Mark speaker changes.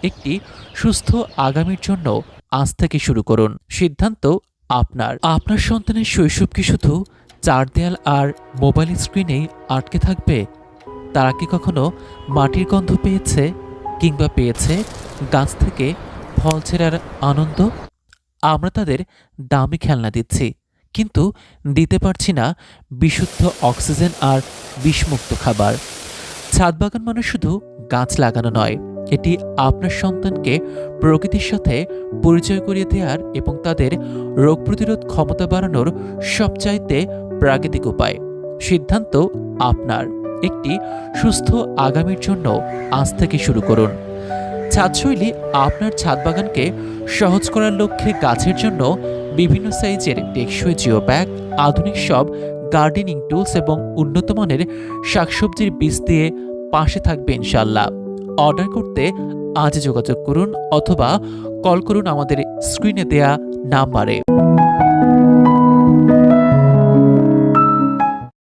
Speaker 1: একটি সুস্থ আগামীর জন্য আজ থেকে শুরু করুন। সিদ্ধান্ত আপনার। আপনার সন্তানের শৈশব কি শুধু চার দেয়াল আর মোবাইল স্ক্রিনেই আটকে থাকবে? তারা কি কখনো মাটির গন্ধ পেয়েছে, কিংবা পেয়েছে গাছ থেকে ফল ছেঁড়ার আনন্দ? আমরা তাদের দামি খেলনা দিচ্ছি, কিন্তু দিতে পারছি না বিশুদ্ধ অক্সিজেন আর বিষমুক্ত খাবার। ছাদ বাগান মানে শুধু গাছ লাগানো নয়, এটি আপনার সন্তানকে প্রকৃতির সাথে পরিচয় করিয়ে দেওয়ার এবং তাদের রোগ প্রতিরোধ ক্ষমতা বাড়ানোর সবচাইতে প্রাকৃতিক উপায়। সিদ্ধান্ত আপনার। একটি সুস্থ আগামীর জন্য আজ থেকে শুরু করুন। ছাদশৈলী আপনার ছাদ বাগানকে সহজ করার লক্ষ্যে গাছের জন্য বিভিন্ন সাইজের টেকসই জিও ব্যাগ, আধুনিক সব গার্ডেনিং টুলস এবং উন্নত মানের শাকসবজির বীজ দিয়ে পাশে থাকবে ইনশাল্লাহ। অর্ডার করতে আজ যোগাযোগ করুন অথবা কল করুন আমাদের স্ক্রিনে দেয়া নাম্বারে।